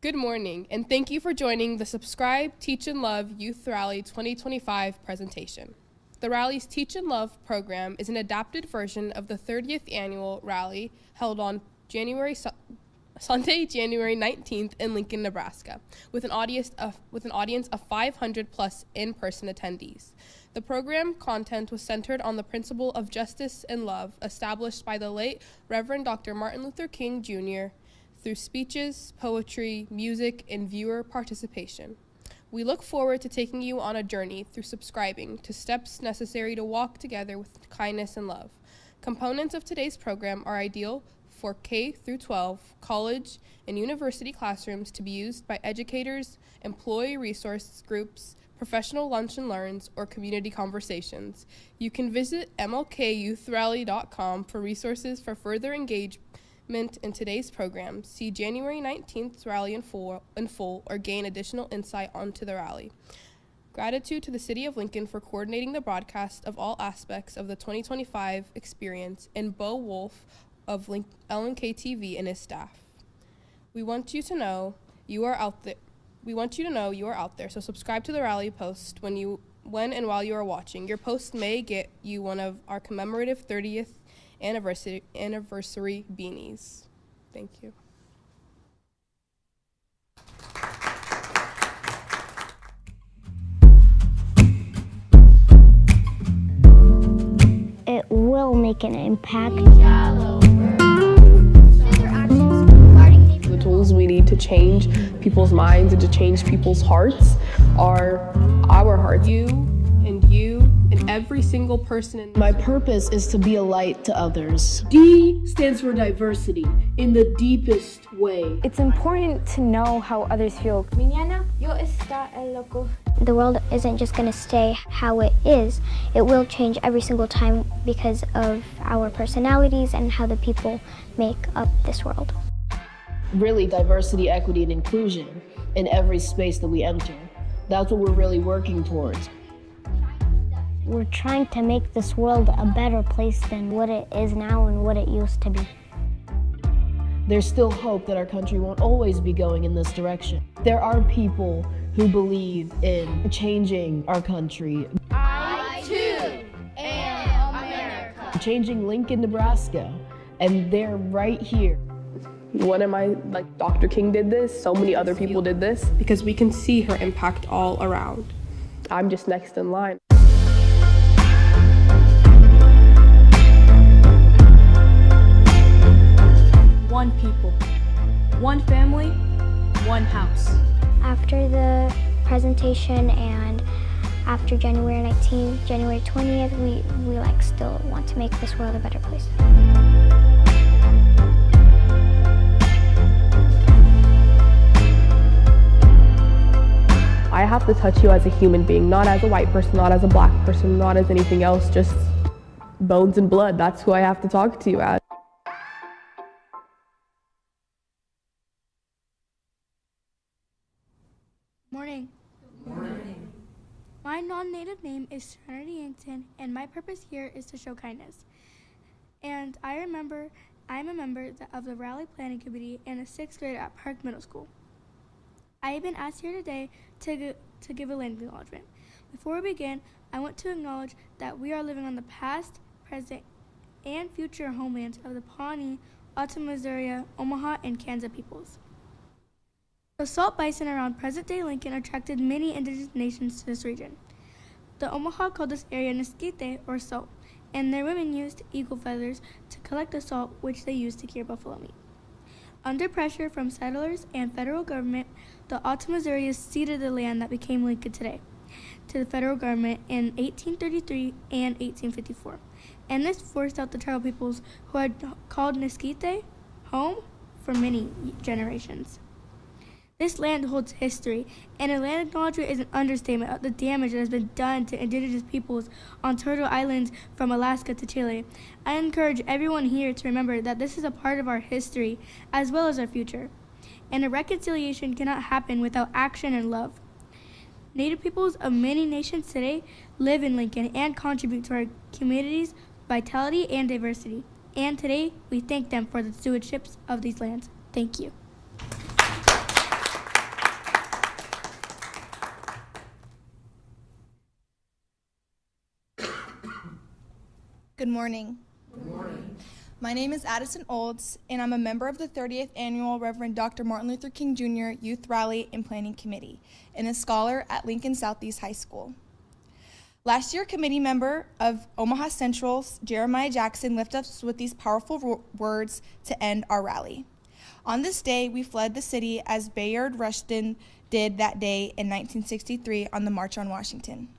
Good morning, and thank you for joining the Subscribe, Teach and Love Youth Rally 2025 presentation. The Rally's Teach and Love program is an adapted version of the 30th annual rally held on Sunday, January 19th in Lincoln, Nebraska, with an audience of 500 plus in-person attendees. The program content was centered on the principle of justice and love established by the late Reverend Dr. Martin Luther King Jr. through speeches, poetry, music, and viewer participation. We look forward to taking you on a journey through subscribing to steps necessary to walk together with kindness and love. Components of today's program are ideal for K through 12, college, and university classrooms to be used by educators, employee resource groups, professional lunch and learns, or community conversations. You can visit mlkyouthRally.com for resources for further engagement in today's program, see January 19th rally in full, or gain additional insight onto the rally. Gratitude to the City of Lincoln for coordinating the broadcast of all aspects of the 2025 experience, and Bo Wolf of LNK TV and his staff. We want you to know you are out there. So subscribe to the rally post when and while you are watching. Your post may get you one of our commemorative 30th anniversary beanies. Thank you. It will make an impact. The tools we need to change people's minds and to change people's hearts are our hearts. You and every single person. My purpose is to be a light to others. D stands for diversity in the deepest way. It's important to know how others feel. The world isn't just going to stay how it is. It will change every single time because of our personalities and how the people make up this world. Really, diversity, equity, and inclusion in every space that we enter. That's what we're really working towards. We're trying to make this world a better place than what it is now and what it used to be. There's still hope that our country won't always be going in this direction. There are people who believe in changing our country. I too am America. Changing Lincoln, Nebraska, and they're right here. What am I, like Dr. King did this, so many other people did this, because we can see her impact all around. I'm just next in line. One people, one family, one house. After the presentation and after January 19th, January 20th, we still want to make this world a better place. I have to touch you as a human being, not as a white person, not as a black person, not as anything else, just bones and blood. That's who I have to talk to you as. Morning. Good morning. My non-native name is Serenity Yankton, and my purpose here is to show kindness. And I'm a member of the Rally Planning Committee and a 6th grader at Park Middle School. I have been asked here today to give a land acknowledgement. Before we begin, I want to acknowledge that we are living on the past, present, and future homelands of the Pawnee, Ottomie, Omaha, and Kansas peoples. The salt bison around present-day Lincoln attracted many indigenous nations to this region. The Omaha called this area Nesquite, or salt, and their women used eagle feathers to collect the salt, which they used to cure buffalo meat. Under pressure from settlers and federal government, the Ottomie ceded the land that became Lincoln today to the federal government in 1833 and 1854, and this forced out the tribal peoples who had called Nesquite home for many generations. This land holds history, and a land acknowledgement is an understatement of the damage that has been done to indigenous peoples on Turtle Islands from Alaska to Chile. I encourage everyone here to remember that this is a part of our history as well as our future, and a reconciliation cannot happen without action and love. Native peoples of many nations today live in Lincoln and contribute to our community's vitality and diversity, and today we thank them for the stewardships of these lands. Thank you. Good morning. Good morning. My name is Addison Olds, and I'm a member of the 30th Annual Reverend Dr. Martin Luther King Jr. Youth Rally and Planning Committee, and a scholar at Lincoln Southeast High School. Last year, committee member of Omaha Central's Jeremiah Jackson lifted us with these powerful words to end our rally. On this day, we fled the city as Bayard Rustin did that day in 1963 on the March on Washington.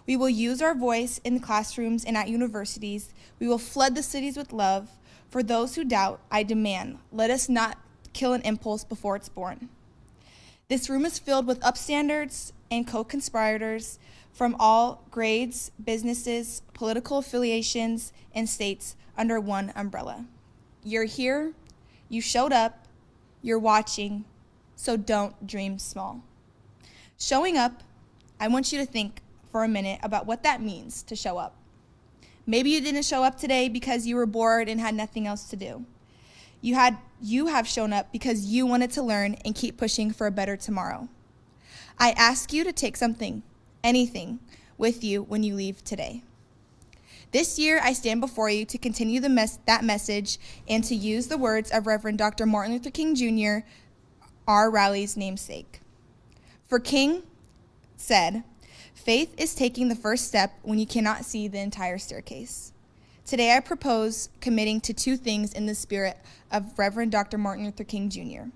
We will use our voice in the classrooms and at universities. We will flood the cities with love. For those who doubt, I demand, let us not kill an impulse before it's born. This room is filled with upstanders and co-conspirators from all grades, businesses, political affiliations, and states under one umbrella. You're here, you showed up, you're watching, so don't dream small. Showing up, I want you to think for a minute about what that means to show up. Maybe you didn't show up today because you were bored and had nothing else to do. You have shown up because you wanted to learn and keep pushing for a better tomorrow. I ask you to take something, anything, with you when you leave today. This year, I stand before you to continue that message and to use the words of Reverend Dr. Martin Luther King Jr., our rally's namesake. For King said, faith is taking the first step when you cannot see the entire staircase. Today, I propose committing to two things in the spirit of Reverend Dr. Martin Luther King Jr.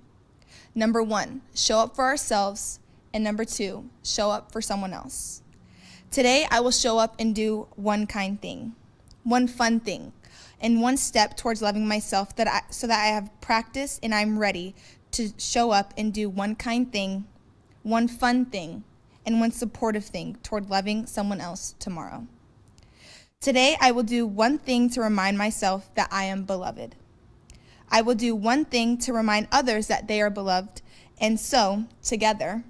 Number one, show up for ourselves, and number two, show up for someone else. Today, I will show up and do one kind thing, one fun thing, and one step towards loving myself so that I have practice and I'm ready to show up and do one kind thing, one fun thing, and one supportive thing toward loving someone else tomorrow. Today, I will do one thing to remind myself that I am beloved. I will do one thing to remind others that they are beloved, and so, together,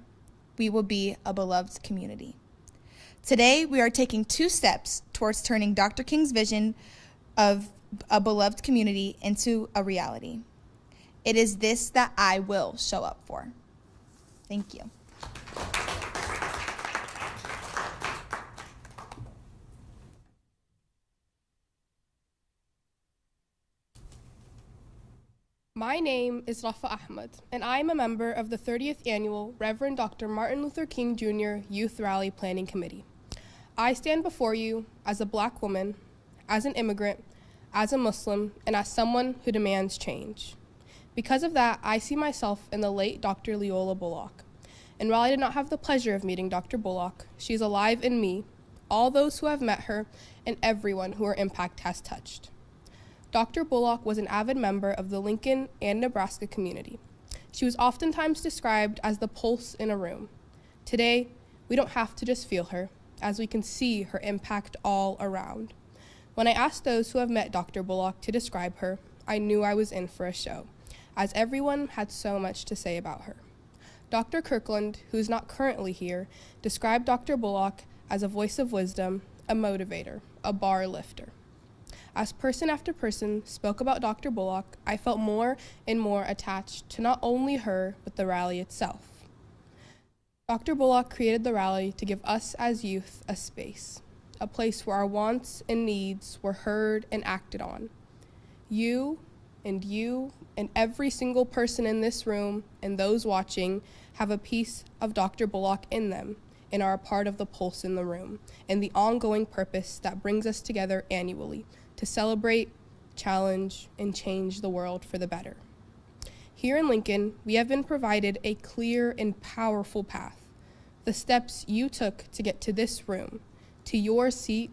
we will be a beloved community. Today, we are taking two steps towards turning Dr. King's vision of a beloved community into a reality. It is this that I will show up for. Thank you. My name is Rafa Ahmed, and I am a member of the 30th Annual Reverend Dr. Martin Luther King Jr. Youth Rally Planning Committee. I stand before you as a Black woman, as an immigrant, as a Muslim, and as someone who demands change. Because of that, I see myself in the late Dr. Leola Bullock. And while I did not have the pleasure of meeting Dr. Bullock, she is alive in me, all those who have met her, and everyone who her impact has touched. Dr. Bullock was an avid member of the Lincoln and Nebraska community. She was oftentimes described as the pulse in a room. Today, we don't have to just feel her, as we can see her impact all around. When I asked those who have met Dr. Bullock to describe her, I knew I was in for a show, as everyone had so much to say about her. Dr. Kirkland, who is not currently here, described Dr. Bullock as a voice of wisdom, a motivator, a bar lifter. As person after person spoke about Dr. Bullock, I felt more and more attached to not only her, but the rally itself. Dr. Bullock created the rally to give us as youth a space, a place where our wants and needs were heard and acted on. You and every single person in this room and those watching have a piece of Dr. Bullock in them and are a part of the pulse in the room and the ongoing purpose that brings us together annually to celebrate, challenge, and change the world for the better. Here in Lincoln, we have been provided a clear and powerful path. The steps you took to get to this room, to your seat,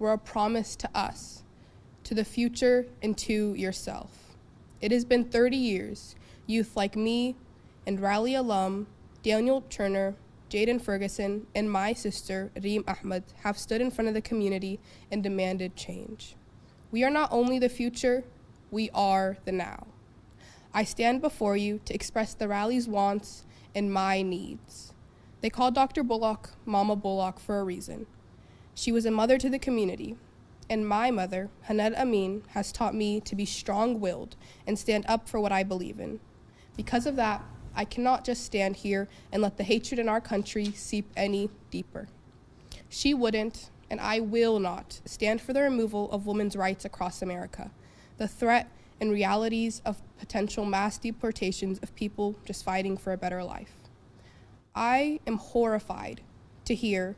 were a promise to us, to the future, and to yourself. It has been 30 years, youth like me and Rally alum Daniel Turner, Jaden Ferguson, and my sister, Reem Ahmed, have stood in front of the community and demanded change. We are not only the future, we are the now. I stand before you to express the rally's wants and my needs. They call Dr. Bullock Mama Bullock for a reason. She was a mother to the community, and my mother, Haned Amin, has taught me to be strong-willed and stand up for what I believe in. Because of that, I cannot just stand here and let the hatred in our country seep any deeper. She wouldn't, and I will not stand for the removal of women's rights across America, the threat and realities of potential mass deportations of people just fighting for a better life. I am horrified to hear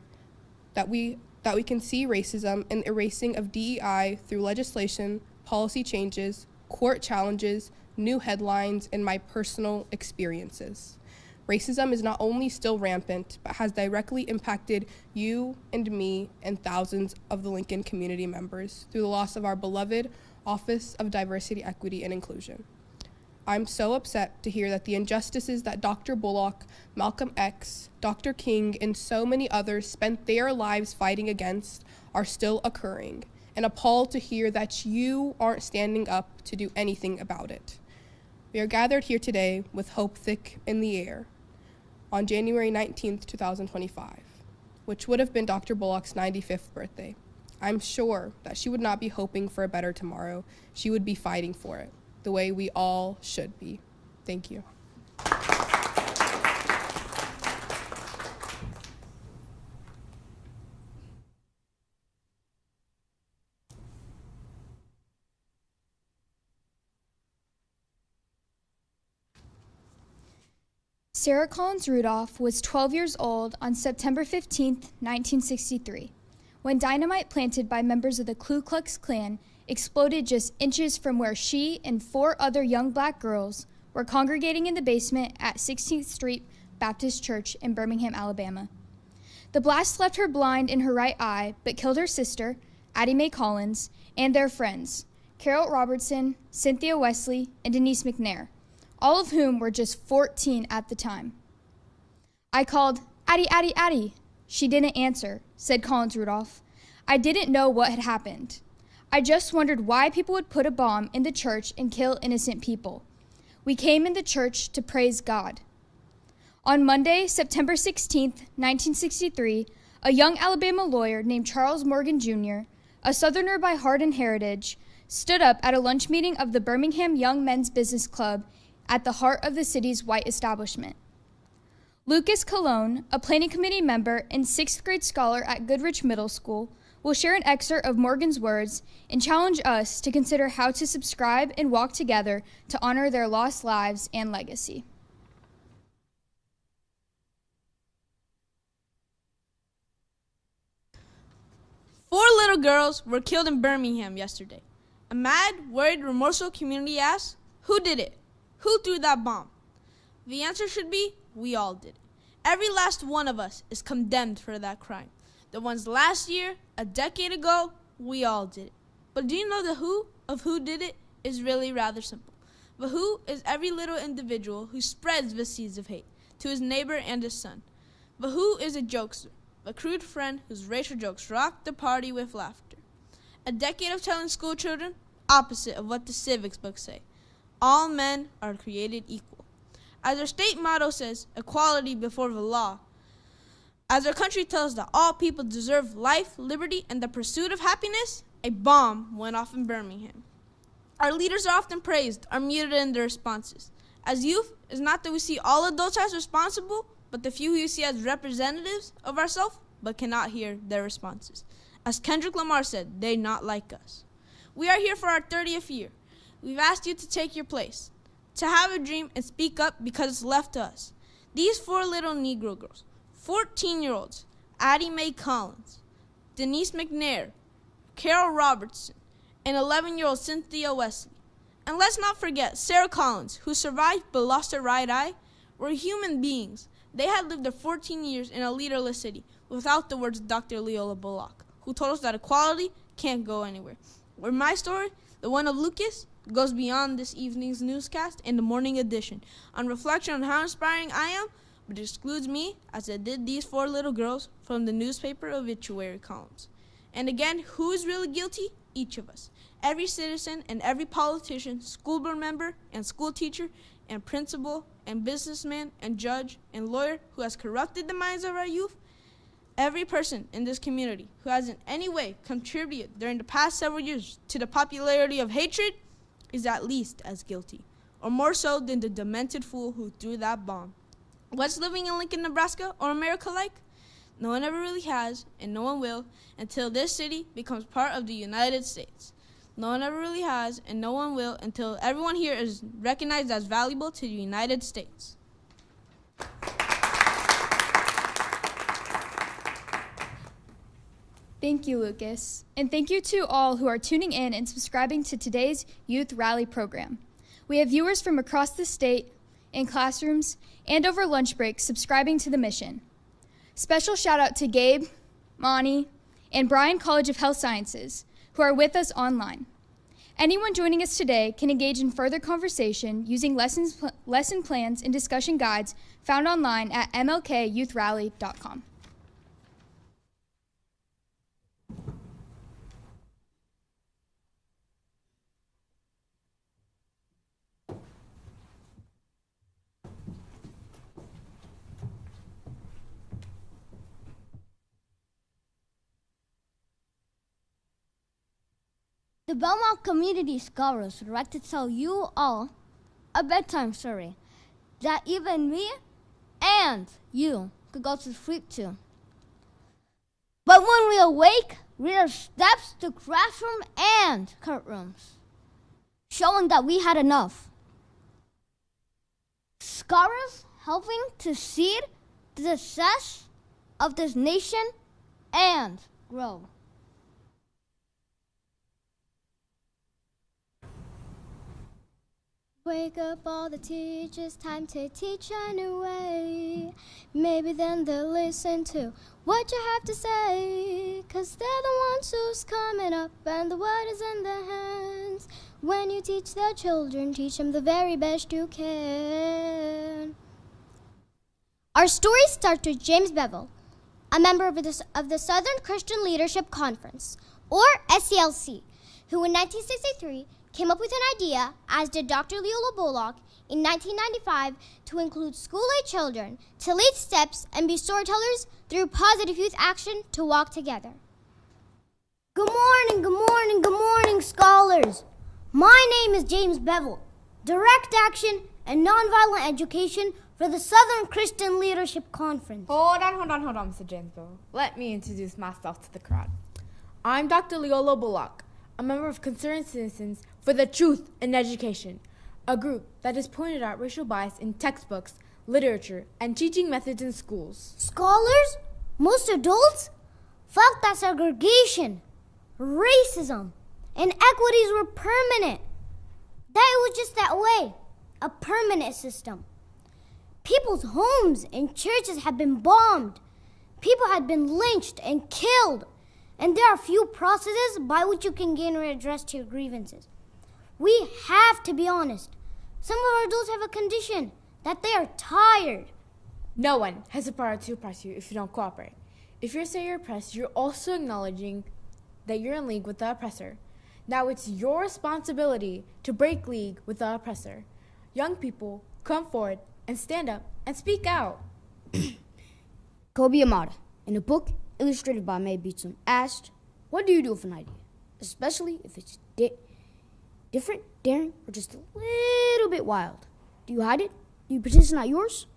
that we can see racism and erasing of DEI through legislation, policy changes, court challenges, new headlines, and my personal experiences. Racism is not only still rampant, but has directly impacted you and me and thousands of the Lincoln community members through the loss of our beloved Office of Diversity, Equity, and Inclusion. I'm so upset to hear that the injustices that Dr. Bullock, Malcolm X, Dr. King, and so many others spent their lives fighting against are still occurring, and appalled to hear that you aren't standing up to do anything about it. We are gathered here today with hope thick in the air on January 19th, 2025, which would have been Dr. Bullock's 95th birthday. I'm sure that she would not be hoping for a better tomorrow. She would be fighting for it, the way we all should be. Thank you. Sarah Collins Rudolph was 12 years old on September 15, 1963, when dynamite planted by members of the Ku Klux Klan exploded just inches from where she and 4 other young black girls were congregating in the basement at 16th Street Baptist Church in Birmingham, Alabama. The blast left her blind in her right eye, but killed her sister, Addie Mae Collins, and their friends, Carol Robertson, Cynthia Wesley, and Denise McNair, all of whom were just 14 at the time. I called, "Addie, Addie, Addie." She didn't answer, said Collins Rudolph. I didn't know what had happened. I just wondered why people would put a bomb in the church and kill innocent people. We came in the church to praise God. On Monday, September 16, 1963, a young Alabama lawyer named Charles Morgan Jr., a Southerner by heart and heritage, stood up at a lunch meeting of the Birmingham Young Men's Business Club at the heart of the city's white establishment. Lucas Colon, a planning committee member and 6th grade scholar at Goodrich Middle School, will share an excerpt of Morgan's words and challenge us to consider how to subscribe and walk together to honor their lost lives and legacy. Four little girls were killed in Birmingham yesterday. A mad, worried, remorseful community asks, who did it? Who threw that bomb? The answer should be, we all did it. Every last one of us is condemned for that crime. The ones last year, a decade ago, we all did it. But do you know the who of who did it is really rather simple. The who is every little individual who spreads the seeds of hate to his neighbor and his son. The who is a jokester, a crude friend whose racial jokes rock the party with laughter. A decade of telling school children, opposite of what the civics books say. All men are created equal. As our state motto says, equality before the law. As our country tells that all people deserve life, liberty, and the pursuit of happiness, a bomb went off in Birmingham. Our leaders are often praised, are muted in their responses. As youth, it's not that we see all adults as responsible, but the few who we see as representatives of ourselves, but cannot hear their responses. As Kendrick Lamar said, they not like us. We are here for our 30th year. We've asked you to take your place, to have a dream and speak up because it's left to us. These 4 little Negro girls, 14-year-olds, Addie Mae Collins, Denise McNair, Carol Robertson, and 11-year-old Cynthia Wesley. And let's not forget Sarah Collins, who survived but lost her right eye, were human beings. They had lived their 14 years in a leaderless city without the words of Dr. Leola Bullock, who told us that equality can't go anywhere. Where my story, the one of Lucas, goes beyond this evening's newscast and the morning edition, on reflection on how inspiring I am, but excludes me, as it did these 4 little girls, from the newspaper obituary columns. And again, who is really guilty? Each of us. Every citizen and every politician, school board member and school teacher and principal and businessman and judge and lawyer who has corrupted the minds of our youth. Every person in this community who has in any way contributed during the past several years to the popularity of hatred is at least as guilty, or more so than the demented fool who threw that bomb. What's living in Lincoln, Nebraska, or America like? No one ever really has, and no one will, until this city becomes part of the United States. No one ever really has, and no one will, until everyone here is recognized as valuable to the United States. Thank you, Lucas. And thank you to all who are tuning in and subscribing to today's Youth Rally program. We have viewers from across the state, in classrooms, and over lunch breaks subscribing to the mission. Special shout out to Gabe, Monty, and Bryan College of Health Sciences, who are with us online. Anyone joining us today can engage in further conversation using lesson plans and discussion guides found online at mlkyouthRally.com. The Belmont Community Scholars would like to tell you all a bedtime story that even me and you could go to sleep to. But when we awake, read our steps to classroom and courtrooms, showing that we had enough. Scholars helping to seed the success of this nation and grow. Wake up all the teachers, time to teach a new way. Maybe then they'll listen to what you have to say. 'Cause they're the ones who's coming up and the word is in their hands. When you teach their children, teach them the very best you can. Our story starts with James Bevel, a member of the Southern Christian Leadership Conference, or SCLC, who in 1963 came up with an idea, as did Dr. Leola Bullock in 1995, to include school-age children to lead steps and be storytellers through positive youth action to walk together. Good morning, good morning, good morning, scholars. My name is James Bevel, Direct Action and Nonviolent Education for the Southern Christian Leadership Conference. Hold on, Mr. James Bevel. Let me introduce myself to the crowd. I'm Dr. Leola Bullock, a member of Concerned Citizens for the Truth in Education, a group that has pointed out racial bias in textbooks, literature, and teaching methods in schools. Scholars, most adults, felt that segregation, racism, inequities were permanent. That it was just that way, a permanent system. People's homes and churches had been bombed. People had been lynched and killed. And there are few processes by which you can gain redress to your grievances. We have to be honest. Some of our adults have a condition that they are tired. No one has the power to oppress you if you don't cooperate. If you say you're oppressed, you're also acknowledging that you're in league with the oppressor. Now it's your responsibility to break league with the oppressor. Young people, come forward and stand up and speak out. Kobe Amada, in a book illustrated by Mae Beatson, asked, "What do you do with an idea, especially if it's different, daring, or just a little bit wild? Do you hide it? Do you pretend it's not yours?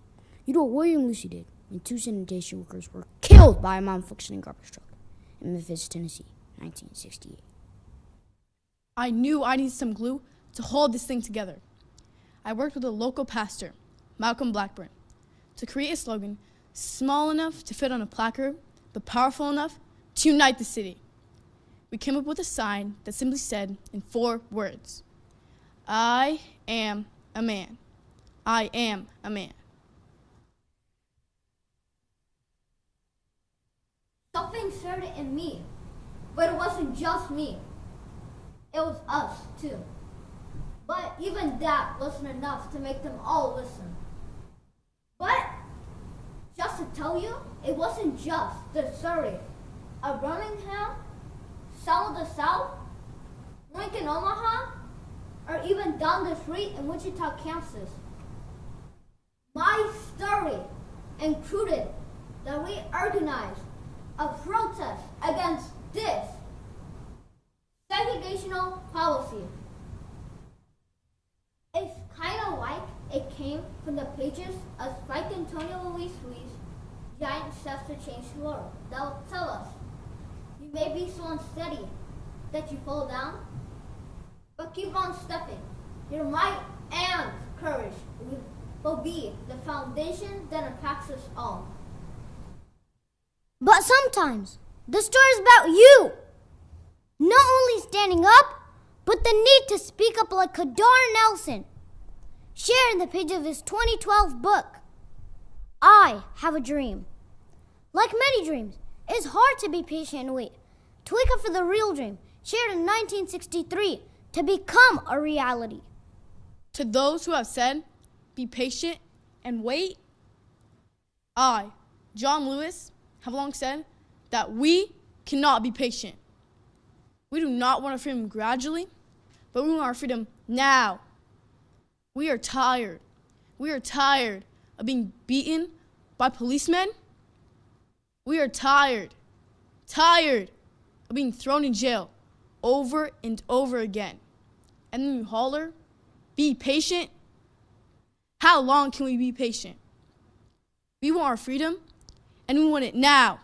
You do what William Lucy did when 2 sanitation workers were killed by a malfunctioning garbage truck in Memphis, Tennessee, 1968. I knew I needed some glue to hold this thing together. I worked with a local pastor, Malcolm Blackburn, to create a slogan small enough to fit on a placard, but powerful enough to unite the city. We came up with a sign that simply said in 4 words, I am a man. I am a man. Something started in me, but it wasn't just me. It was us, too. But even that wasn't enough to make them all listen. But, just to tell you, it wasn't just the Surrey of Birmingham, some of the South, Lincoln, Omaha, or even down the street in Wichita, Kansas. My story included that we organized a protest against this segregational policy. It's kind of like it came from the pages of Spike Antonio Luis Ruiz, giant steps to change the world. They'll tell us, you may be so unsteady that you fall down, but keep on stepping. Your might and courage will be the foundation that impacts us all. But sometimes, the story is about you. Not only standing up, but the need to speak up like Kadar Nelson, shared in the page of his 2012 book, I Have a Dream. Like many dreams, it is hard to be patient and wait, to wake up for the real dream, shared in 1963, to become a reality. To those who have said, be patient and wait, I, John Lewis, have long said that we cannot be patient. We do not want our freedom gradually, but we want our freedom now. We are tired. We are tired of being beaten by policemen. We are tired of being thrown in jail over and over again. And then we holler, be patient. How long can we be patient? We want our freedom, and we want it now.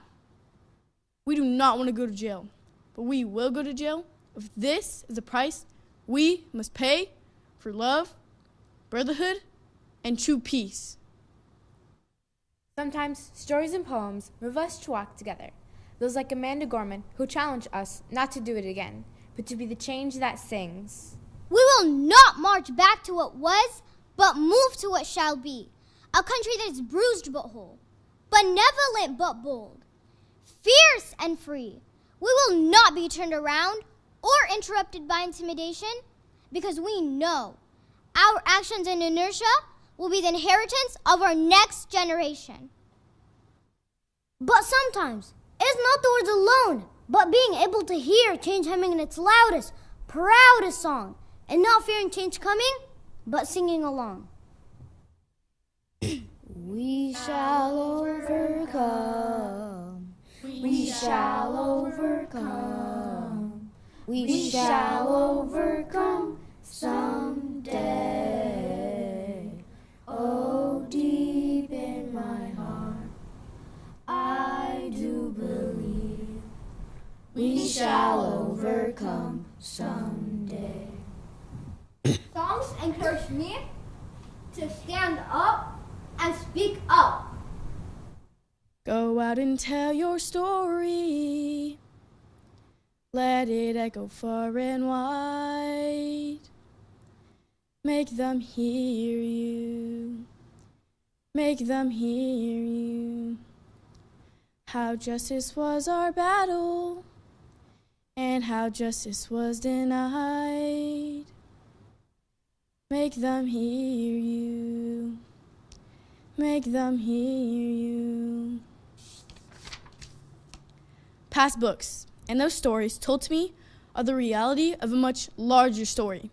We do not want to go to jail, but we will go to jail if this is the price we must pay for love, brotherhood, and true peace. Sometimes stories and poems move us to walk together. Those like Amanda Gorman, who challenge us not to do it again, but to be the change that sings. We will not march back to what was, but move to what shall be. A country that is bruised but whole, benevolent but bold, fierce and free. We will not be turned around or interrupted by intimidation, because we know our actions and inertia will be the inheritance of our next generation. But sometimes, it's not the words alone, but being able to hear change humming in its loudest, proudest song, and not fearing change coming, but singing along. We shall overcome. We shall overcome. We shall overcome someday. Oh, deep in my heart, I do believe we shall overcome someday. Songs encourage me to stand up and speak up. Go out and tell your story. Let it echo far and wide. Make them hear you. Make them hear you. How justice was our battle, and how justice was denied. Make them hear you. Make them hear you. Past books and those stories told to me are the reality of a much larger story.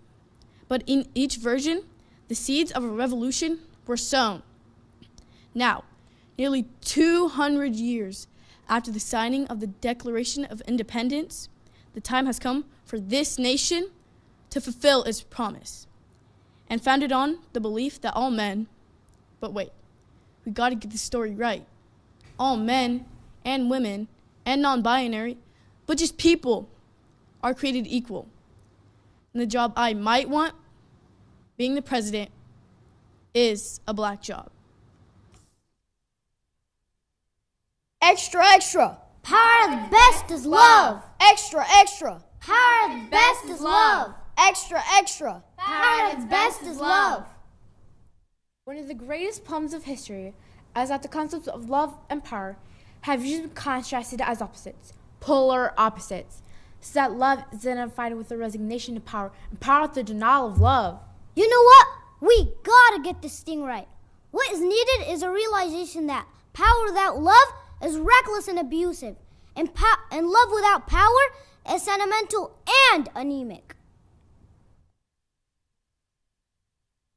But in each version, the seeds of a revolution were sown. Now, nearly 200 years after the signing of the Declaration of Independence, the time has come for this nation to fulfill its promise, and founded on the belief that all men, but wait, we gotta get this story right. All men and women and non-binary, but just people, are created equal. And the job I might want, being the president, is a black job. Extra, extra. Power of the best is love. Extra, extra. Power of the best is love. Extra, extra. Power of the best is love. One of the greatest poems of history is that the concepts of love and power have usually been contrasted as opposites, polar opposites, so that love is identified with the resignation to power and power with the denial of love. You know what? We gotta get this thing right. What is needed is a realization that power without love is reckless and abusive, and love without power is sentimental and anemic.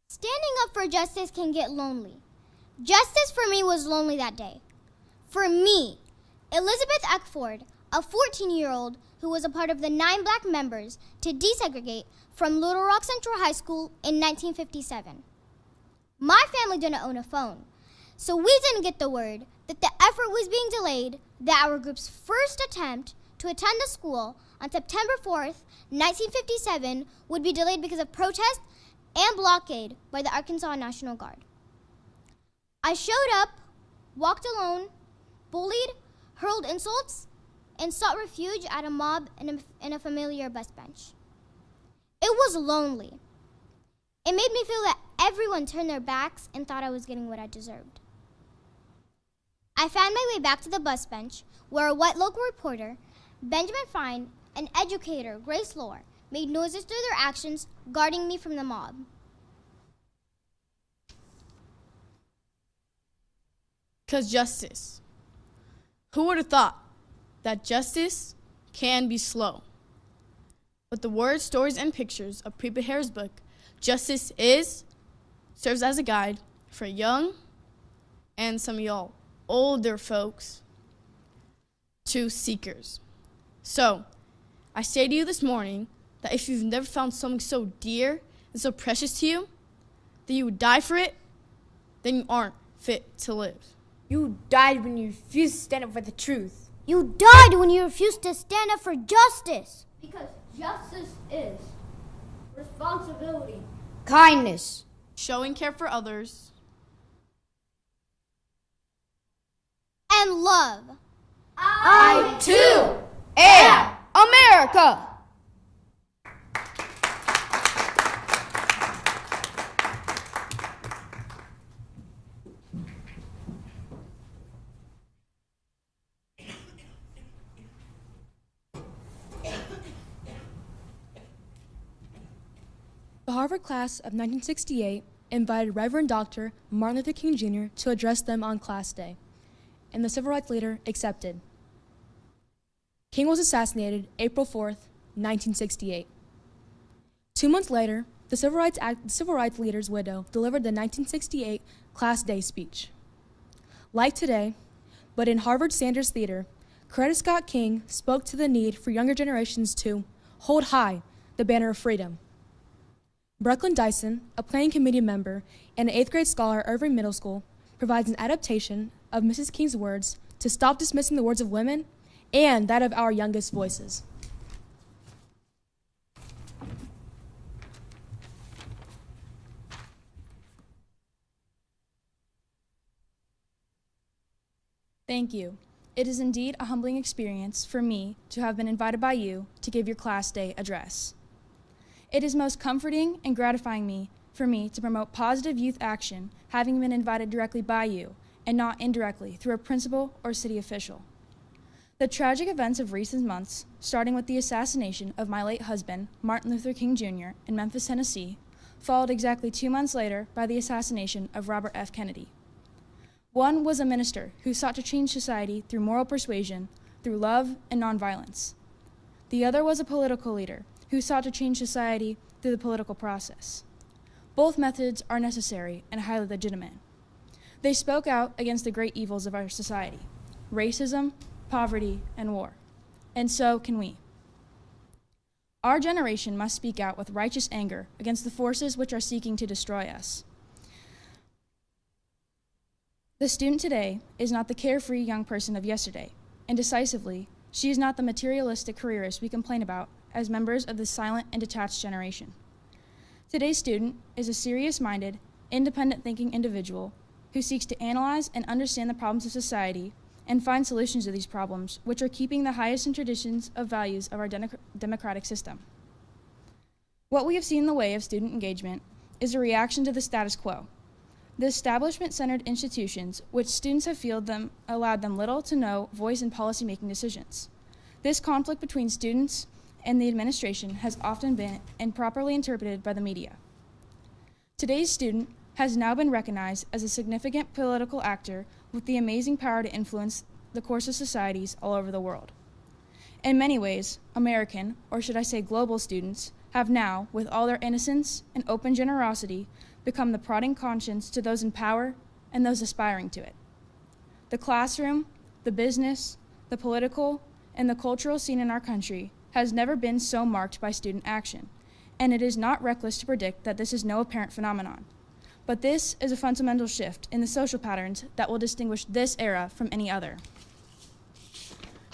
Standing up for justice can get lonely. Justice for me was lonely that day. For me, Elizabeth Eckford, a 14-year-old who was a part of the 9 black members to desegregate from Little Rock Central High School in 1957. My family didn't own a phone, So we didn't get the word that the effort was being delayed, that our group's first attempt to attend the school on September 4th, 1957 would be delayed because of protest and blockade by the Arkansas National Guard. I showed up, walked alone, bullied, hurled insults, and sought refuge at a mob in a familiar bus bench. It was lonely. It made me feel that everyone turned their backs and thought I was getting what I deserved. I found my way back to the bus bench where a white local reporter, Benjamin Fine, and educator, Grace Lohr, made noises through their actions, guarding me from the mob. Because justice. Who would have thought that justice can be slow? But the words, stories, and pictures of Preet Bharara's book, Justice Is, serves as a guide for young and some of y'all older folks to seekers. So, I say to you this morning that if you've never found something so dear and so precious to you that you would die for it, then you aren't fit to live. You died when you refused to stand up for the truth. You died when you refused to stand up for justice. Because justice is responsibility, kindness, showing care for others, and love. I too am America. The Harvard class of 1968 invited Reverend Dr. Martin Luther King Jr. to address them on class day, and the civil rights leader accepted. King was assassinated April 4th, 1968. 2 months later, the civil rights leader's widow delivered the 1968 class day speech. Like today, but in Harvard Sanders Theater, Coretta Scott King spoke to the need for younger generations to hold high the banner of freedom. Brooklyn Dyson, a planning committee member and an 8th grade scholar at Irving Middle School, provides an adaptation of Mrs. King's words to stop dismissing the words of women and that of our youngest voices. Thank you. It is indeed a humbling experience for me to have been invited by you to give your class day address. It is most comforting and gratifying for me to promote positive youth action, having been invited directly by you and not indirectly through a principal or city official. The tragic events of recent months, starting with the assassination of my late husband, Martin Luther King Jr., in Memphis, Tennessee, followed exactly 2 months later by the assassination of Robert F. Kennedy. One was a minister who sought to change society through moral persuasion, through love and nonviolence. The other was a political leader who sought to change society through the political process. Both methods are necessary and highly legitimate. They spoke out against the great evils of our society: racism, poverty, and war. And so can we. Our generation must speak out with righteous anger against the forces which are seeking to destroy us. The student today is not the carefree young person of yesterday, and decisively, she is not the materialistic careerist we complain about as members of this silent and detached generation. Today's student is a serious-minded, independent-thinking individual who seeks to analyze and understand the problems of society and find solutions to these problems, which are keeping the highest in traditions of values of our democratic system. What we have seen in the way of student engagement is a reaction to the status quo. The establishment-centered institutions, which students have allowed them little to no voice in policy-making decisions. This conflict between students and the administration has often been improperly interpreted by the media. Today's student has now been recognized as a significant political actor with the amazing power to influence the course of societies all over the world. In many ways, American, or should I say global students, have now, with all their innocence and open generosity, become the prodding conscience to those in power and those aspiring to it. The classroom, the business, the political, and the cultural scene in our country has never been so marked by student action, and it is not reckless to predict that this is no apparent phenomenon. But this is a fundamental shift in the social patterns that will distinguish this era from any other.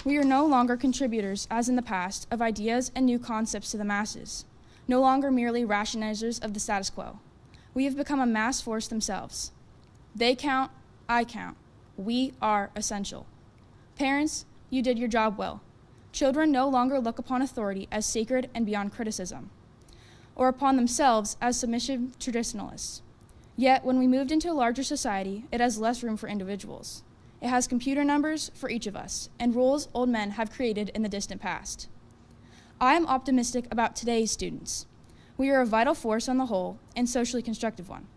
We are no longer contributors, as in the past, of ideas and new concepts to the masses, no longer merely rationalizers of the status quo. We have become a mass force themselves. They count, I count. We are essential. Parents, you did your job well. Children no longer look upon authority as sacred and beyond criticism, or upon themselves as submissive traditionalists. Yet, when we moved into a larger society, it has less room for individuals. It has computer numbers for each of us, and rules old men have created in the distant past. I am optimistic about today's students. We are a vital force on the whole, and socially constructive one.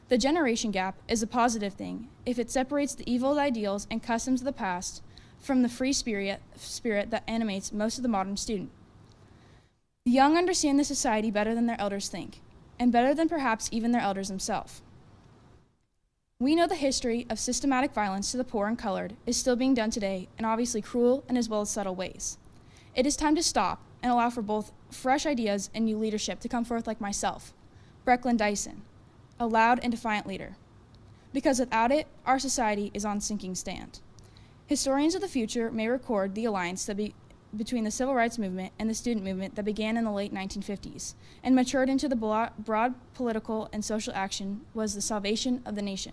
The generation gap is a positive thing if it separates the evil ideals and customs of the past from the free spirit that animates most of the modern student. The young understand the society better than their elders think, and better than perhaps even their elders themselves. We know the history of systematic violence to the poor and colored is still being done today in obviously cruel and as well as subtle ways. It is time to stop and allow for both fresh ideas and new leadership to come forth like myself, Brecklin Dyson, a loud and defiant leader. Because without it, our society is on sinking sand. Historians of the future may record the alliance between the civil rights movement and the student movement that began in the late 1950s and matured into the broad political and social action was the salvation of the nation.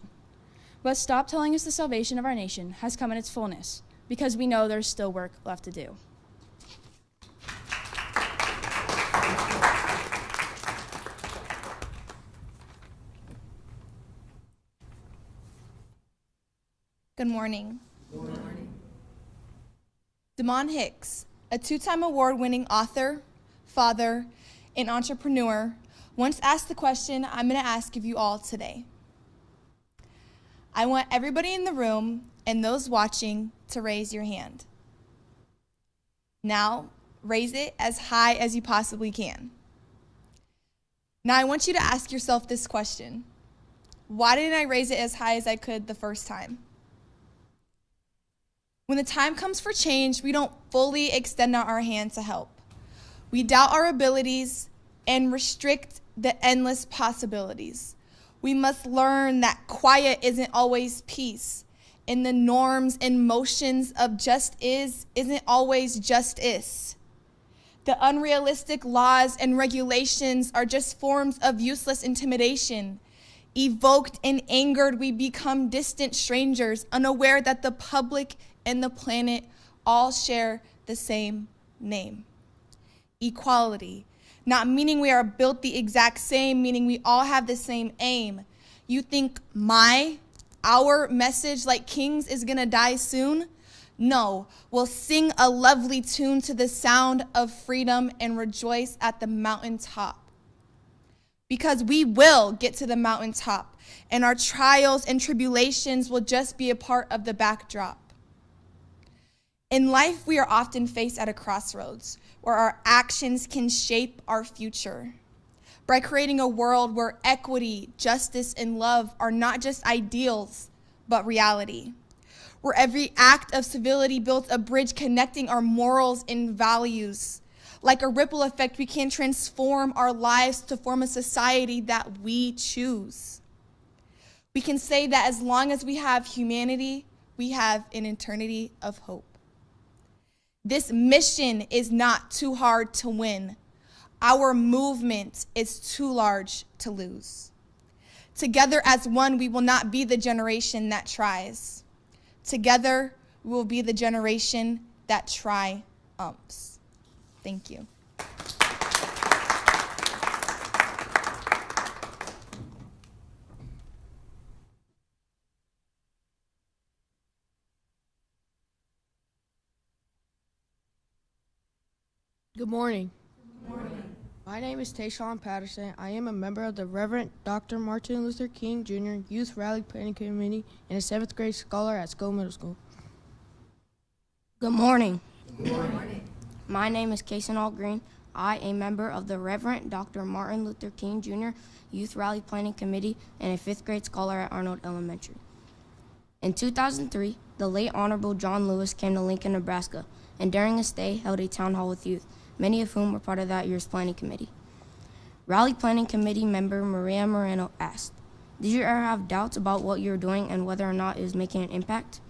But stop telling us the salvation of our nation has come in its fullness, because we know there's still work left to do. Good morning. Good morning. Damon Hicks, a two-time award-winning author, father, and entrepreneur, once asked the question I'm going to ask of you all today. I want everybody in the room and those watching to raise your hand. Now, raise it as high as you possibly can. Now, I want you to ask yourself this question. Why didn't I raise it as high as I could the first time? When the time comes for change, we don't fully extend out our hand to help. We doubt our abilities and restrict the endless possibilities. We must learn that quiet isn't always peace, and the norms and motions of just isn't always just is. The unrealistic laws and regulations are just forms of useless intimidation. Evoked and angered, we become distant strangers, unaware that the public and the planet all share the same name. Equality, not meaning we are built the exact same, meaning we all have the same aim. You think our message like kings is gonna die soon? No, we'll sing a lovely tune to the sound of freedom and rejoice at the mountaintop. Because we will get to the mountaintop, and our trials and tribulations will just be a part of the backdrop. In life, we are often faced at a crossroads where our actions can shape our future. By creating a world where equity, justice, and love are not just ideals, but reality. Where every act of civility builds a bridge connecting our morals and values. Like a ripple effect, we can transform our lives to form a society that we choose. We can say that as long as we have humanity, we have an eternity of hope. This mission is not too hard to win. Our movement is too large to lose. Together as one, we will not be the generation that tries. Together, we will be the generation that triumphs. Thank you. Good morning. Good morning. My name is Tayshawn Patterson. I am a member of the Reverend Dr. Martin Luther King Jr. Youth Rally Planning Committee and a 7th grade scholar at School Middle School. Good morning. Good morning. My name is Kason All-Green. I am a member of the Reverend Dr. Martin Luther King Jr. Youth Rally Planning Committee and a 5th grade scholar at Arnold Elementary. In 2003, the late Honorable John Lewis came to Lincoln, Nebraska, and during a stay held a town hall with youth, many of whom were part of that year's planning committee. Rally Planning Committee member Maria Moreno asked, Did you ever have doubts about what you were doing and whether or not it was making an impact?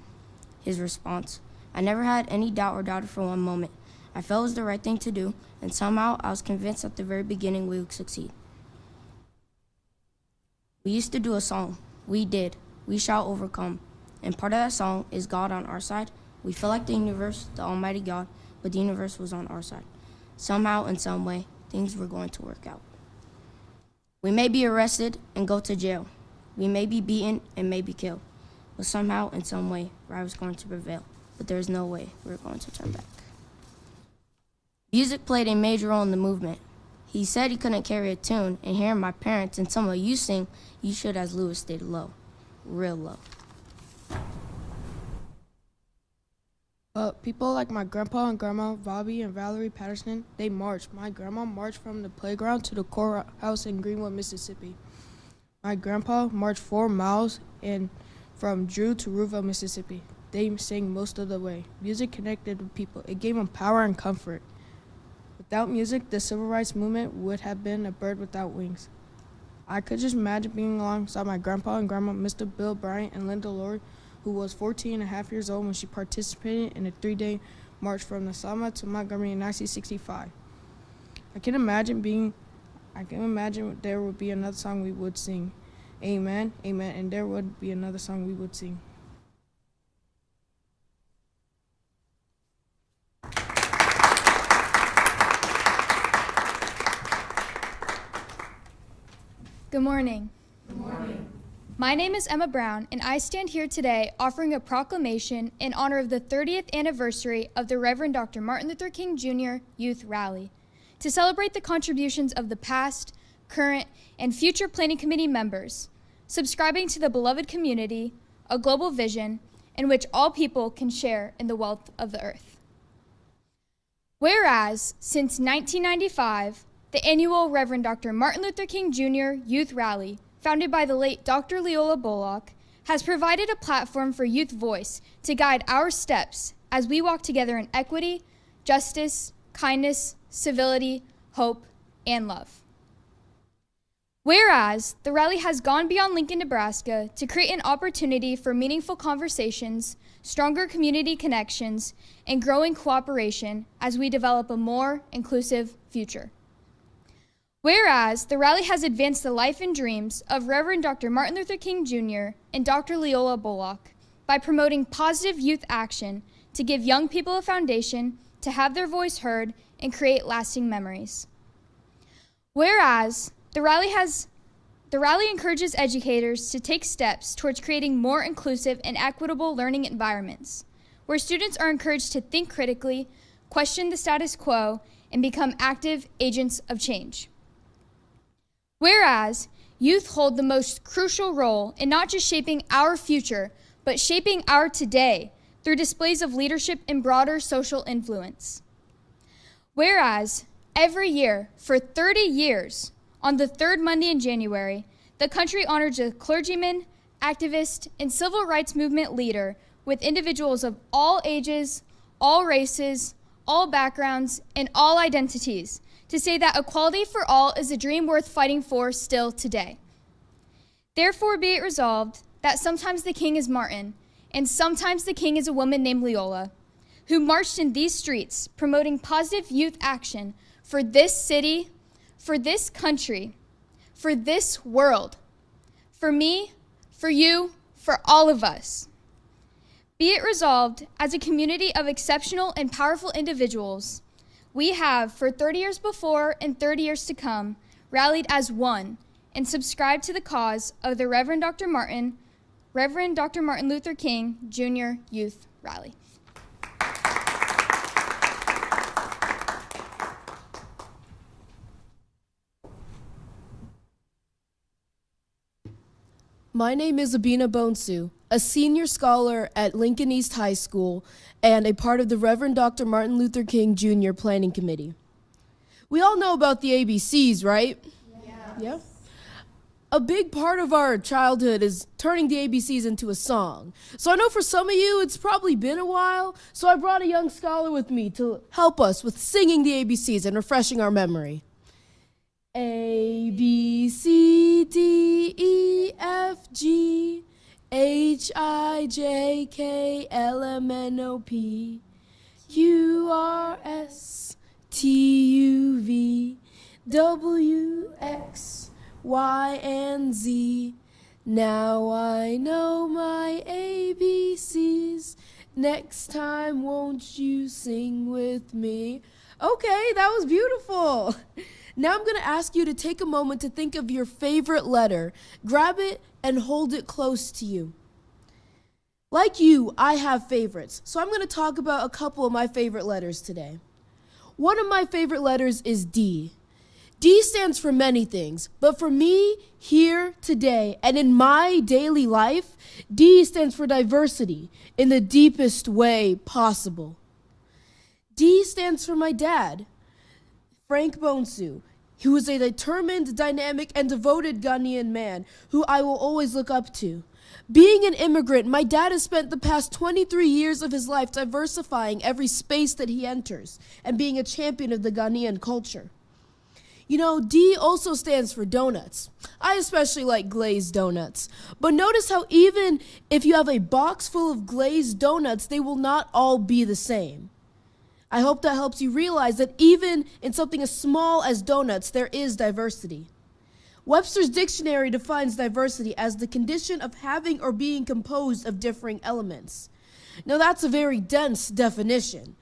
His response, I never had any doubt or doubted for one moment. I felt it was the right thing to do, and somehow I was convinced at the very beginning we would succeed. We used to do a song. We did. We shall overcome. And part of that song is God on our side. We feel like the universe, the Almighty God, but the universe was on our side. Somehow, in some way, things were going to work out. We may be arrested and go to jail. We may be beaten and may be killed. But somehow, in some way, right was going to prevail. But there is no way we're going to turn back. Music played a major role in the movement. He said he couldn't carry a tune, and hearing my parents and some of you sing, you should, as Lewis stated, low. Real low. People like my grandpa and grandma, Bobby and Valerie Patterson, they marched. My grandma marched from the playground to the courthouse in Greenwood, Mississippi. My grandpa marched 4 miles and from Drew to Rouville, Mississippi. They sang most of the way. Music connected with people. It gave them power and comfort. Without music, the civil rights movement would have been a bird without wings. I could just imagine being alongside my grandpa and grandma, Mr. Bill Bryant and Linda Lord, who was 14 and a half years old when she participated in a 3-day march from the Selma to Montgomery in 1965. I can imagine there would be another song we would sing. Amen, amen, and there would be another song we would sing. Good morning. Good morning. My name is Emma Brown, and I stand here today offering a proclamation in honor of the 30th anniversary of the Reverend Dr. Martin Luther King Jr. Youth Rally, to celebrate the contributions of the past, current, and future Planning Committee members, subscribing to the beloved community, a global vision in which all people can share in the wealth of the earth. Whereas, since 1995, the annual Reverend Dr. Martin Luther King Jr. Youth Rally, founded by the late Dr. Leola Bullock, has provided a platform for youth voice to guide our steps as we walk together in equity, justice, kindness, civility, hope, and love. Whereas, the rally has gone beyond Lincoln, Nebraska to create an opportunity for meaningful conversations, stronger community connections, and growing cooperation as we develop a more inclusive future. Whereas, the rally has advanced the life and dreams of Reverend Dr. Martin Luther King Jr. and Dr. Leola Bullock by promoting positive youth action to give young people a foundation to have their voice heard and create lasting memories. Whereas, the rally encourages educators to take steps towards creating more inclusive and equitable learning environments, where students are encouraged to think critically, question the status quo, and become active agents of change. Whereas, youth hold the most crucial role in not just shaping our future, but shaping our today through displays of leadership and broader social influence. Whereas, every year, for 30 years, on the third Monday in January, the country honors a clergyman, activist, and civil rights movement leader with individuals of all ages, all races, all backgrounds, and all identities, to say that equality for all is a dream worth fighting for still today. Therefore be it resolved that sometimes the king is Martin, and sometimes the king is a woman named Leola, who marched in these streets promoting positive youth action for this city, for this country, for this world, for me, for you, for all of us. Be it resolved, as a community of exceptional and powerful individuals, we have, for 30 years before and 30 years to come, rallied as one and subscribed to the cause of the Reverend Dr. Martin Luther King Jr. Youth Rally. My name is Abina Bonsu, a senior scholar at Lincoln East High School and a part of the Reverend Dr. Martin Luther King Jr. Planning Committee. We all know about the ABCs, right? Yeah. A big part of our childhood is turning the ABCs into a song. So I know for some of you it's probably been a while, so I brought a young scholar with me to help us with singing the ABCs and refreshing our memory. A, B, C, D, E, F, G, H, I, J, K, L, M, N, O, P, Q, R, S, T, U, V, W, X, Y, and Z. Now I know my ABCs. Next time, won't you sing with me? Okay, that was beautiful. Now I'm going to ask you to take a moment to think of your favorite letter. Grab it and hold it close to you. Like you, I have favorites, so I'm going to talk about a couple of my favorite letters today. One of my favorite letters is D. D stands for many things, but for me, here, today, and in my daily life, D stands for diversity in the deepest way possible. D stands for my dad, Frank Bonsu, who is a determined, dynamic, and devoted Ghanaian man who I will always look up to. Being an immigrant, my dad has spent the past 23 years of his life diversifying every space that he enters and being a champion of the Ghanaian culture. You know, D also stands for donuts. I especially like glazed donuts. But notice how even if you have a box full of glazed donuts, they will not all be the same. I hope that helps you realize that even in something as small as donuts, there is diversity. Webster's dictionary defines diversity as the condition of having or being composed of differing elements. Now that's a very dense definition.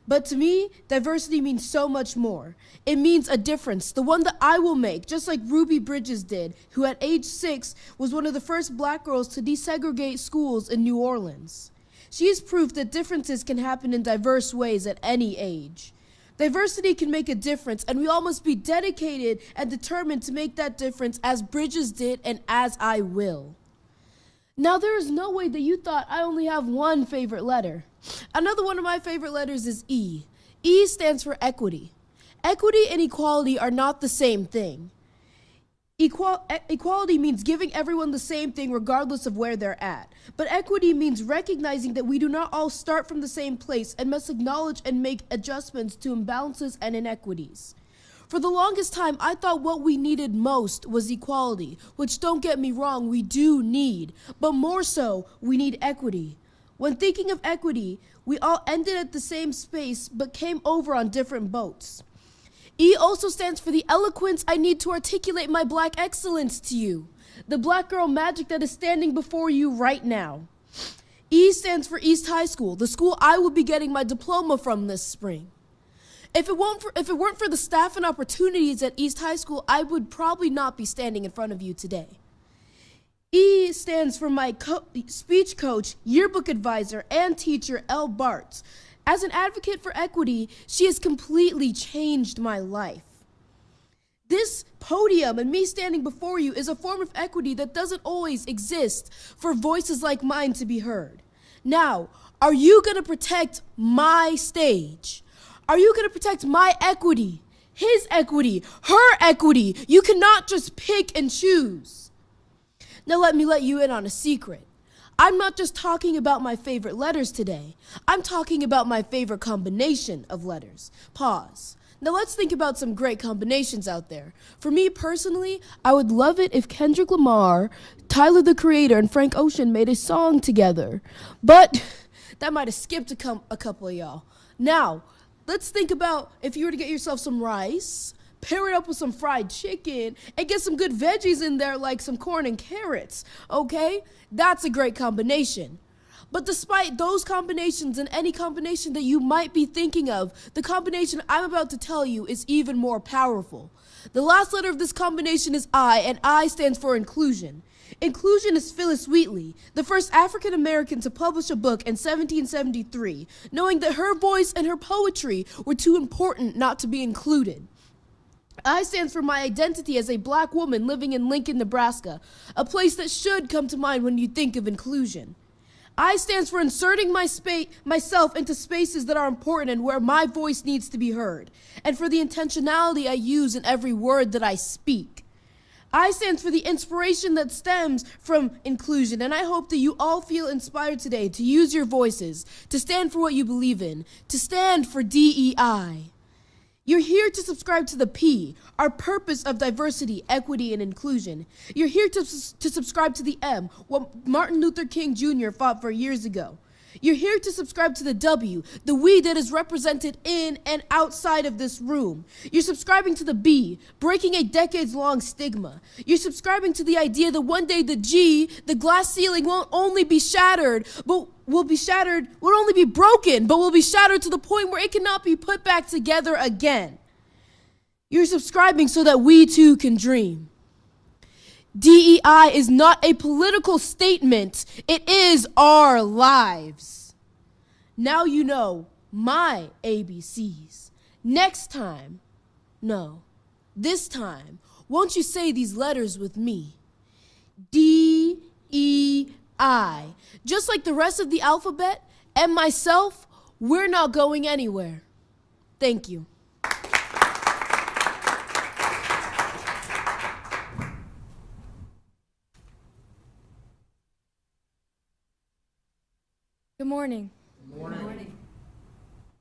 But to me, diversity means so much more. It means a difference, the one that I will make, just like Ruby Bridges did, who at age 6 was one of the first black girls to desegregate schools in New Orleans. She is proof that differences can happen in diverse ways at any age. Diversity can make a difference, and we all must be dedicated and determined to make that difference as Bridges did and as I will. Now, there is no way that you thought I only have one favorite letter. Another one of my favorite letters is E. E stands for equity. Equity and equality are not the same thing. Equality means giving everyone the same thing regardless of where they're at. But equity means recognizing that we do not all start from the same place and must acknowledge and make adjustments to imbalances and inequities. For the longest time, I thought what we needed most was equality, which, don't get me wrong, we do need, but more so, we need equity. When thinking of equity, we all ended at the same space but came over on different boats. E also stands for the eloquence I need to articulate my black excellence to you, the black girl magic that is standing before you right now. E stands for East High School, the school I will be getting my diploma from this spring. If it weren't for the staff and opportunities at East High School, I would probably not be standing in front of you today. E stands for my speech coach, yearbook advisor, and teacher, Elle Bartz. As an advocate for equity, she has completely changed my life. This podium and me standing before you is a form of equity that doesn't always exist for voices like mine to be heard. Now, are you going to protect my stage? Are you going to protect my equity, his equity, her equity? You cannot just pick and choose. Now let me let you in on a secret. I'm not just talking about my favorite letters today. I'm talking about my favorite combination of letters. Pause. Now let's think about some great combinations out there. For me personally, I would love it if Kendrick Lamar, Tyler the Creator, and Frank Ocean made a song together. But that might have skipped a couple of y'all. Now, let's think about if you were to get yourself some rice, pair it up with some fried chicken, and get some good veggies in there like some corn and carrots, okay? That's a great combination. But despite those combinations and any combination that you might be thinking of, the combination I'm about to tell you is even more powerful. The last letter of this combination is I, and I stands for inclusion. Inclusion is Phyllis Wheatley, the first African American to publish a book in 1773, knowing that her voice and her poetry were too important not to be included. I stands for my identity as a black woman living in Lincoln, Nebraska, a place that should come to mind when you think of inclusion. I stands for inserting myself into spaces that are important and where my voice needs to be heard, and for the intentionality I use in every word that I speak. I stands for the inspiration that stems from inclusion, and I hope that you all feel inspired today to use your voices, to stand for what you believe in, to stand for DEI. You're here to subscribe to the P, our purpose of diversity, equity, and inclusion. You're here to subscribe to the M, what Martin Luther King Jr. fought for years ago. You're here to subscribe to the W, the we that is represented in and outside of this room. You're subscribing to the B, breaking a decades-long stigma. You're subscribing to the idea that one day the G, the glass ceiling, won't only be shattered, but won't only be broken, but will be shattered to the point where it cannot be put back together again. You're subscribing so that we too can dream. DEI is not a political statement. It is our lives. Now you know my ABCs. Next time, no, this time, won't you say these letters with me? DEI. Just like the rest of the alphabet and myself, we're not going anywhere. Thank you. Good morning. Good morning.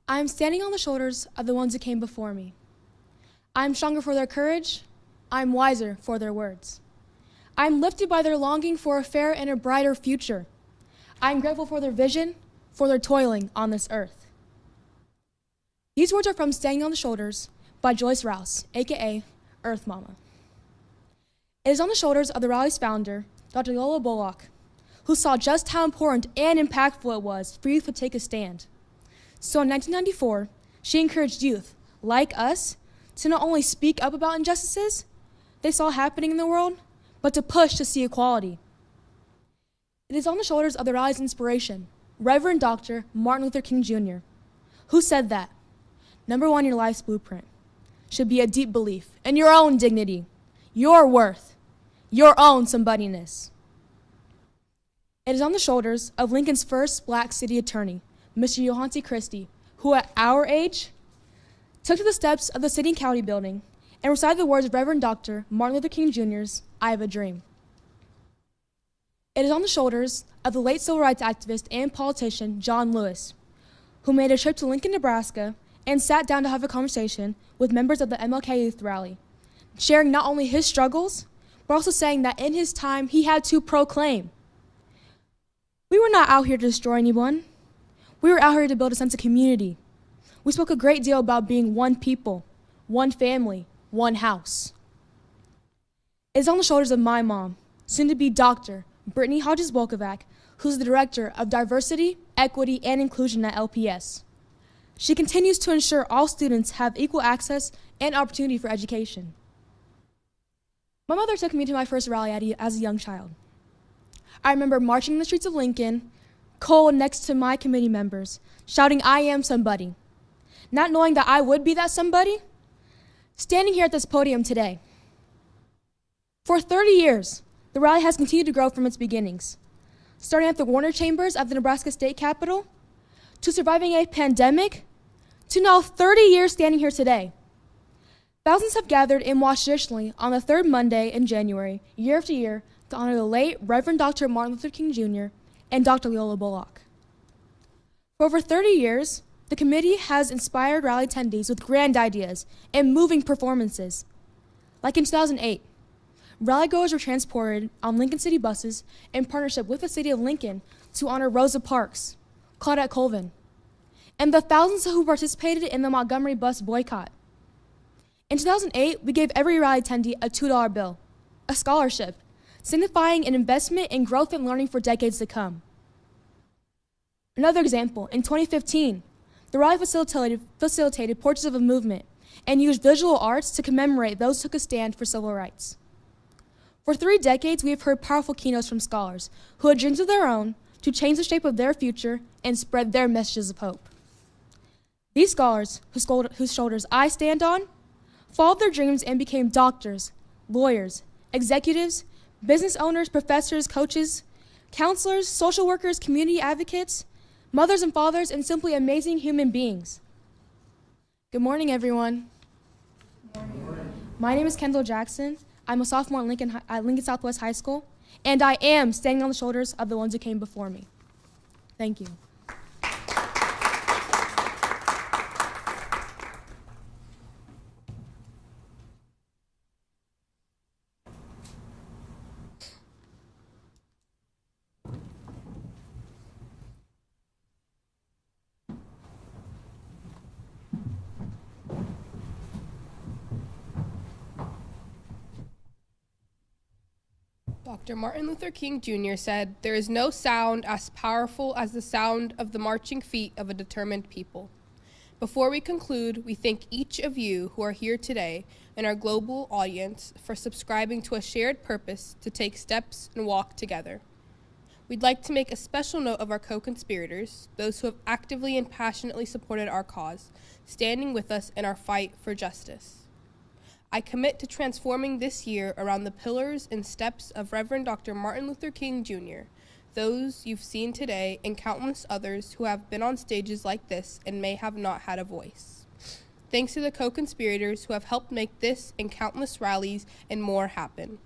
I am standing on the shoulders of the ones who came before me. I am stronger for their courage. I am wiser for their words. I am lifted by their longing for a fair and a brighter future. I am grateful for their vision, for their toiling on this earth. These words are from Standing on the Shoulders by Joyce Rouse, aka Earth Mama. It is on the shoulders of the rally's founder, Dr. Lola Bullock, who saw just how important and impactful it was for youth to take a stand. So in 1994, she encouraged youth, like us, to not only speak up about injustices they saw happening in the world, but to push to see equality. It is on the shoulders of the rally's inspiration, Reverend Dr. Martin Luther King Jr., who said that, number one, your life's blueprint should be a deep belief in your own dignity, your worth, your own somebodyness. It is on the shoulders of Lincoln's first black city attorney, Mr. Johann C. Christie, who at our age took to the steps of the city and county building and recited the words of Reverend Dr. Martin Luther King Jr.'s I Have a Dream. It is on the shoulders of the late civil rights activist and politician John Lewis, who made a trip to Lincoln, Nebraska, and sat down to have a conversation with members of the MLK Youth Rally, sharing not only his struggles, but also saying that in his time he had to proclaim, we were not out here to destroy anyone. We were out here to build a sense of community. We spoke a great deal about being one people, one family, one house. It is on the shoulders of my mom, soon to be Dr. Brittany Hodges-Volkovac, who's the Director of Diversity, Equity, and Inclusion at LPS. She continues to ensure all students have equal access and opportunity for education. My mother took me to my first rally as a young child. I remember marching in the streets of Lincoln, cold next to my committee members, shouting, I am somebody, not knowing that I would be that somebody, standing here at this podium today. For 30 years, the rally has continued to grow from its beginnings, starting at the Warner Chambers at the Nebraska State Capitol, to surviving a pandemic, to now 30 years standing here today. Thousands have gathered in Wash traditionally on the third Monday in January, year after year, to honor the late Reverend Dr. Martin Luther King Jr. and Dr. Lola Bullock. For over 30 years, the committee has inspired rally attendees with grand ideas and moving performances. Like in 2008, rallygoers were transported on Lincoln City buses in partnership with the city of Lincoln to honor Rosa Parks, Claudette Colvin, and the thousands who participated in the Montgomery bus boycott. In 2008, we gave every rally attendee a $2 bill, a scholarship, signifying an investment in growth and learning for decades to come. Another example, in 2015, the rally facilitated Portraits of a Movement and used visual arts to commemorate those who took a stand for civil rights. For 3 decades, we have heard powerful keynotes from scholars who had dreams of their own to change the shape of their future and spread their messages of hope. These scholars, whose shoulders I stand on, followed their dreams and became doctors, lawyers, executives, business owners, professors, coaches, counselors, social workers, community advocates, mothers and fathers, and simply amazing human beings. Good morning, everyone. Good morning. My name is Kendall Jackson. I'm a sophomore at Lincoln Southwest High School, and I am standing on the shoulders of the ones who came before me. Thank you. Dr. Martin Luther King Jr. said, "There is no sound as powerful as the sound of the marching feet of a determined people." Before we conclude, we thank each of you who are here today and our global audience for subscribing to a shared purpose to take steps and walk together. We'd like to make a special note of our co-conspirators, those who have actively and passionately supported our cause, standing with us in our fight for justice. I commit to transforming this year around the pillars and steps of Reverend Dr. Martin Luther King Jr., those you've seen today and countless others who have been on stages like this and may have not had a voice. Thanks to the co-conspirators who have helped make this and countless rallies and more happen.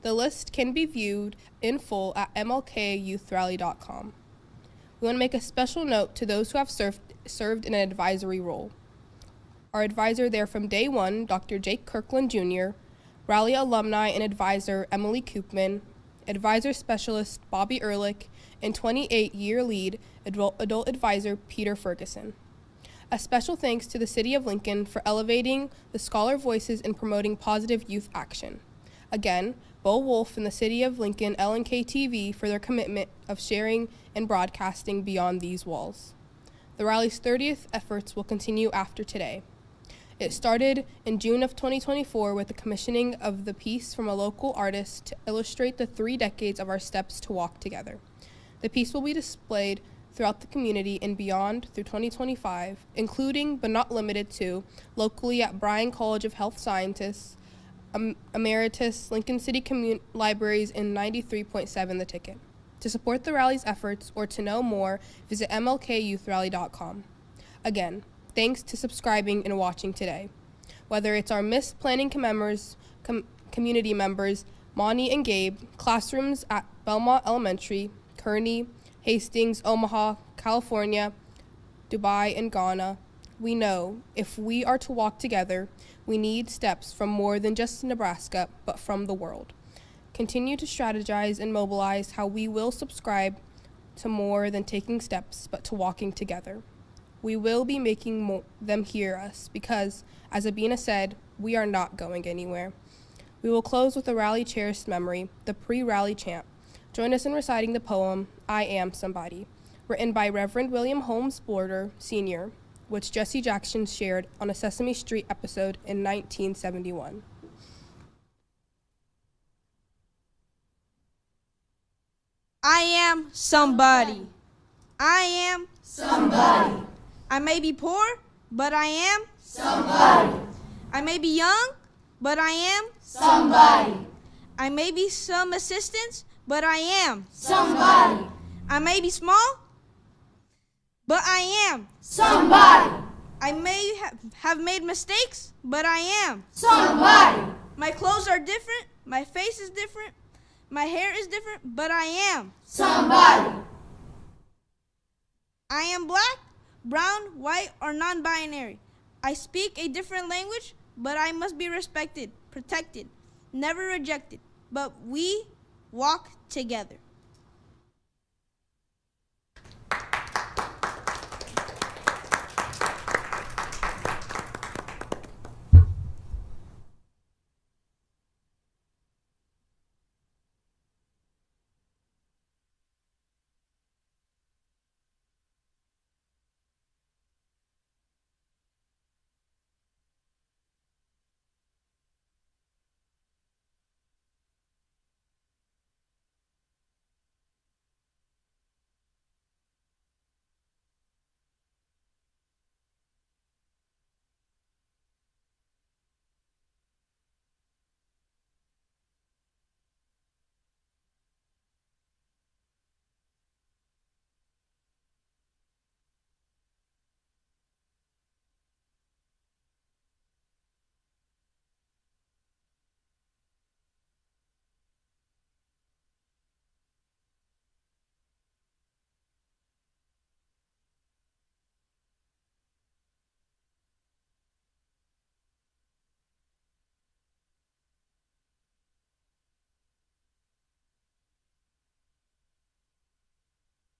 The list can be viewed in full at mlkyyouthrally.com. We want to make a special note to those who have served in an advisory role. Our advisor there from day one, Dr. Jake Kirkland Jr., Rally alumni and advisor Emily Koopman, advisor specialist Bobby Ehrlich, and 28-year lead adult advisor Peter Ferguson. A special thanks to the City of Lincoln for elevating the scholar voices and promoting positive youth action. Again, Bo Wolf and the City of Lincoln LNK TV for their commitment of sharing and broadcasting beyond these walls. The rally's 30th efforts will continue after today. It started in June of 2024 with the commissioning of the piece from a local artist to illustrate the 3 decades of our steps to walk together. The piece will be displayed throughout the community and beyond through 2025, including but not limited to locally at Bryan College of Health Sciences, Emeritus, Lincoln City Libraries, and 93.7 The Ticket. To support the rally's efforts or to know more, visit mlkyyouthrally.com. Again, thanks to subscribing and watching today. Whether it's our Miss Planning community members, Monty and Gabe, classrooms at Belmont Elementary, Kearney, Hastings, Omaha, California, Dubai, and Ghana, we know if we are to walk together, we need steps from more than just Nebraska, but from the world. Continue to strategize and mobilize how we will subscribe to more than taking steps, but to walking together. We will be making them hear us because, as Abina said, we are not going anywhere. We will close with a rally cherished memory, the pre-rally chant. Join us in reciting the poem, I Am Somebody, written by Reverend William Holmes Border, Sr., which Jesse Jackson shared on a Sesame Street episode in 1971. I am somebody. I am somebody. I may be poor, but I am somebody. I may be young, but I am somebody. I may be some assistance, but I am somebody. I may be small, but I am somebody. I may have made mistakes, but I am somebody. My clothes are different, my face is different, my hair is different, but I am somebody. I am black, brown, white, or non-binary. I speak a different language, but I must be respected, protected, never rejected. But we walk together.